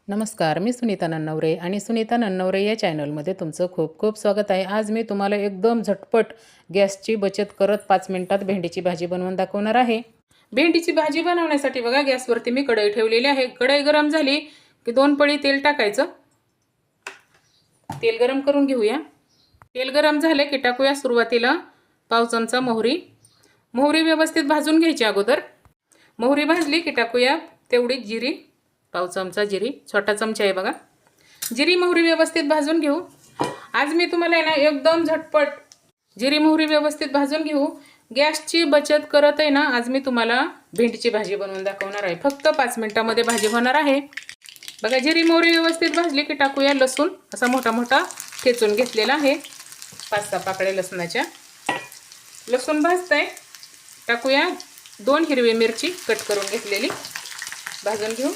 नमस्कार, मी सुनीता नन्नवरे आणि सुनीता नन्नवरे या चॅनलमध्ये तुमचं खूप खूप स्वागत आहे. आज मी तुम्हाला एकदम झटपट गॅसची बचत करत 5 मिनिटात भेंडीची भाजी बनवून दाखवणार आहे. भेंडीची भाजी बनवण्यासाठी बघा गॅसवरती मी कढई ठेवलेली आहे. कढई गरम झाली की 2 पळी तेल टाकायचं. तेल गरम करून घेऊया. तेल गरम झाले की टाकूया सुरुवातीला पाव चमचा मोहरी. मोहरी व्यवस्थित भाजून घ्यायची अगोदर. मोहरी भाजली की टाकूया तेवढीच जिरी, पाव चमचा जिरी, छोटा चमचा आहे बघा. जिरी मोहरी व्यवस्थित भाजून घेऊ. आज मी तुम्हाला आहे ना एकदम झटपट जिरी मोहरी व्यवस्थित भाजून घेऊ. गॅसची बचत करत आहे ना आज मी तुम्हाला भेंडीची भाजी बनवून दाखवणार आहे. फक्त 5 मिनिटांमध्ये भाजी होणार आहे. बघा जिरी मोहरी व्यवस्थित भाजली की टाकूया लसूण. असा मोठा मोठा ठेचून घेतलेला आहे. 5-6 पाकळ्या लसणाच्या. लसूण भाजतंय. टाकूया 2 हिरवी मिरची कट करून घेतलेली, भाजून घेऊ.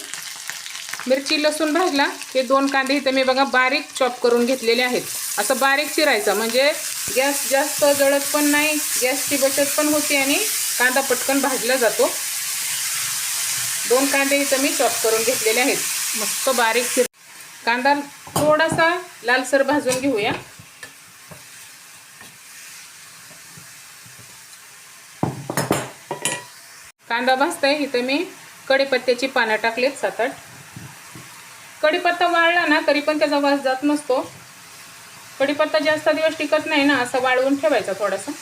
मिरची लसूण भाजला की 2 कांदे इथे मी बघा बारीक चॉप करून घेतलेले आहेत. असं बारीक चिरायचं म्हणजे गॅस जास्त जळत पण नाही, गॅसची बचत पण होते आणि कांदा पटकन भाजला जातो. 2 कांदे इथे मी चॉप करून घेतलेले आहेत. मस्त बारीक कांदा थोडासा लालसर भाजून घेऊया. कांदा भाजताय इथे मी कढीपत्त्याची पानं टाकलेत 7-8. कढीपत्ता वाळला ना तरी पण त्याचा वास जात नसतो. कढीपत्ता जास्त दिवस टिकत नाही ना, असं वाळवून ठेवायचा थोडासा.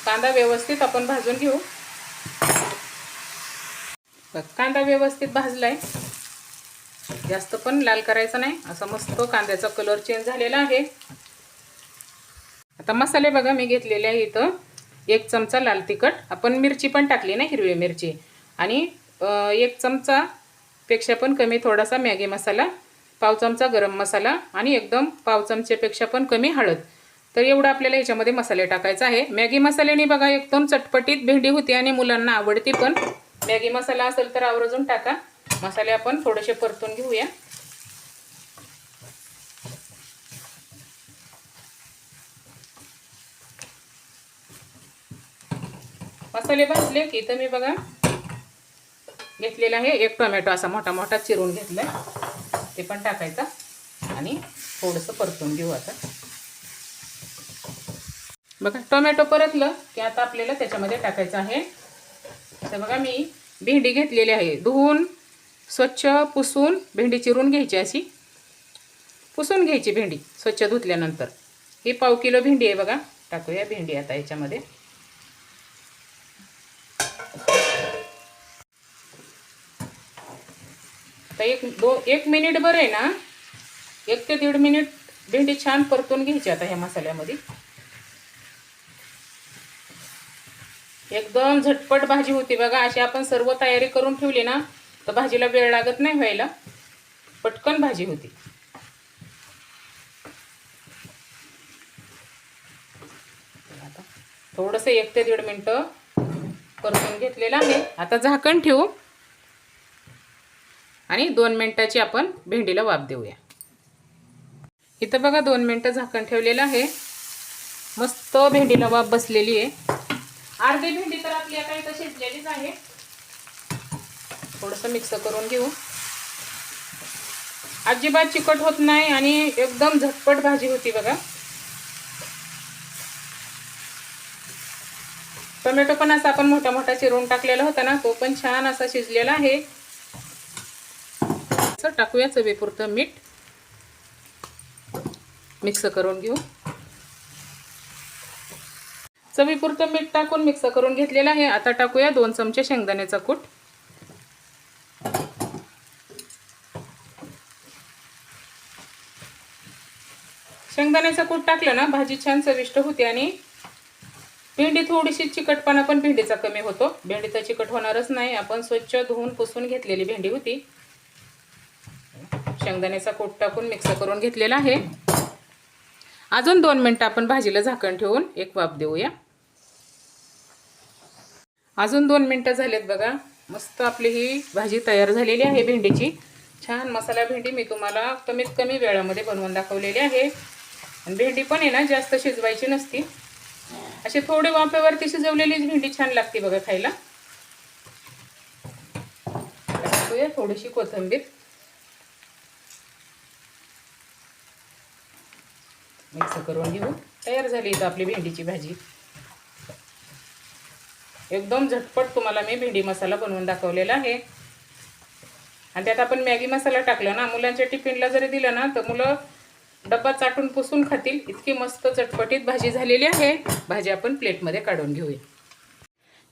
कांदा व्यवस्थित आपण भाजून घेऊ. कांदा व्यवस्थित भाजलाय. जास्त पण लाल करायचा नाही. असा मस्त कांद्याचा कलर चेंज झालेला आहे. आता मसाले बघा मी घेतलेले आहे. इथं 1 चमचा लाल तिखट, आपण मिरची पण टाकली ना हिरवी मिरची, आणि 1 चमचा पेक्षा पण कमी थोडासा मॅगी मसाला, पाव चमचा गरम मसाला आणि एकदम पाव चमचेपेक्षा पण कमी हळद. तर एवढं आपल्याला याच्यामध्ये मसाले टाकायचा आहे. मॅगी मसाल्याने बघा एकदम चटपटीत भेंडी होती आणि मुलांना आवडती पण. मॅगी मसाला असेल तर आवर्जून टाका. मसाले आपण थोडेसे परतून घेऊया. मसाले भाजले की इथं मी बघा घेतलेला आहे 1 टोमॅटो असा मोठा मोठा चिरून घेतलाय, ते पण टाकायचा आणि थोडंसं परतून घेऊ. आता बघा टोमॅटो परतलं की आता आपल्याला त्याच्यामध्ये टाकायचं आहे. आता बघा मी भेंडी घेतलेली आहे. धुवून स्वच्छ पुसून भेंडी चिरून घ्यायची. अशी पुसून घ्यायची भेंडी स्वच्छ धुतल्यानंतर. ही पाव किलो भेंडी आहे बघा. टाकूया भेंडी आता याच्यामध्ये. आता 1 मिनिट बरं आहे ना, 1 ते 1.5 मिनिट भेंडी छान परतून घ्यायची. आता ह्या मसाल्यामध्ये एकदम झटपट भाजी होती बघा. अशी आपण सर्व तयारी करून ठेवली ना तर भाजीला वेळ लागत नाही व्हायला, पटकन भाजी होती. आता थोडंसं 1 ते 1.5 मिनिटं परतून घेतलेलं आहे. आता झाकण ठेवू आणि 2 मिनिटाची आपण भेंडीला वाफ देऊया. इथं बघा 2 मिनिटं झाकण ठेवलेलं आहे. मस्त भेंडीला वाफ बसलेली आहे. अर्धी भेंडी तर आपली आता इथं शिजलेलीच आहे. थोडंसं मिक्स करून घेऊ. अजिबात चिकट होत नाही आणि एकदम झटपट भाजी होती बघा. टोमॅटो पण असा आपण मोठा मोठा चिरून टाकलेला होता ना, तो पण छान असा शिजलेला आहे. टाकूया चवीपुरतं मीठ. मिक्स करून घेऊ. चवीपुरतं मीठ टाकून मिक्स करून घेतलेलं आहे. आता टाकूया 2 चमचे शेंगदाण्याचा कूट. शेंगदाण्याचा कूट टाकलं ना भाजी छान चविष्ट होते आणि भेंडी थोडीशी चिकटपणा पण भेंडीचा कमी होतो. भेंडी तर चिकट होणारच नाही. आपण स्वच्छ धुवून पुसून घेतलेली भेंडी होती. शेंगदाण्याचा कूट टाकून मिक्स करून घेतलेला आहे. अजून 2 मिनिटं आपण भाजीला झाकण ठेवून एक वाफ देऊया. अजून 2 मिनिटं झालेत बघा. मस्त आपली ही भाजी तयार झालेली आहे भेंडीची. छान मसाला भेंडी मी तुम्हाला कमीत कमी वेळामध्ये बनवून दाखवलेली आहे. आणि भेंडी पण आहे ना जास्त शिजवायची नसती. अशी थोडी वाफेवरती शिजवलेलीच भेंडी छान लागते बघा खायला. टाकूया थोडीशी कोथिंबीर. मिक्स करून घेऊ. तयार झाली इथं आपली भेंडीची भाजी. एकदम झटपट तुम्हाला मी भेंडी मसाला बनवून दाखवलेला आहे. आणि त्यात आपण मॅगी मसाला टाकला ना, मुलांच्या टिफिनला जरी दिलं ना तर मुलं डब्बा चाटून पुसून खातील. इतकी मस्त चटपटीत भाजी झालेली आहे. भाजी आपण प्लेटमध्ये काढून घेऊया.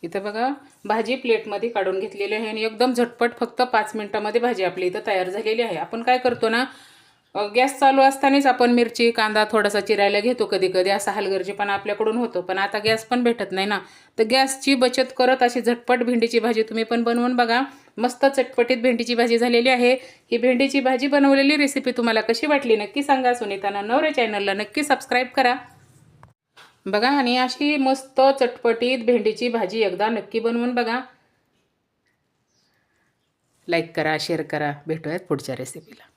इथं बघा भाजी प्लेटमध्ये काढून घेतलेली आहे आणि एकदम झटपट फक्त 5 मिनिटामध्ये भाजी आपली इथं तयार झालेली आहे. आपण काय करतो ना, गॅस चालू असतानाच आपण मिरची कांदा थोडासा चिरायला घेतो. कधी कधी असा हलगर्जीपणा आपल्याकडून होतो. पण आता गॅस पण भेटत नाही ना, तर गॅसची बचत करत अशी झटपट भेंडीची भाजी तुम्ही पण बनवून बघा. मस्त चटपटीत भेंडीची भाजी झालेली आहे. ही भेंडीची भाजी बनवलेली रेसिपी तुम्हाला कशी वाटली नक्की सांगा. सुनीता नवरे चॅनलला नक्की सबस्क्राईब करा बघा. आणि अशी मस्त चटपटीत भेंडीची भाजी एकदा नक्की बनवून बघा. लाईक करा, शेअर करा. भेटूयात पुढच्या रेसिपीला.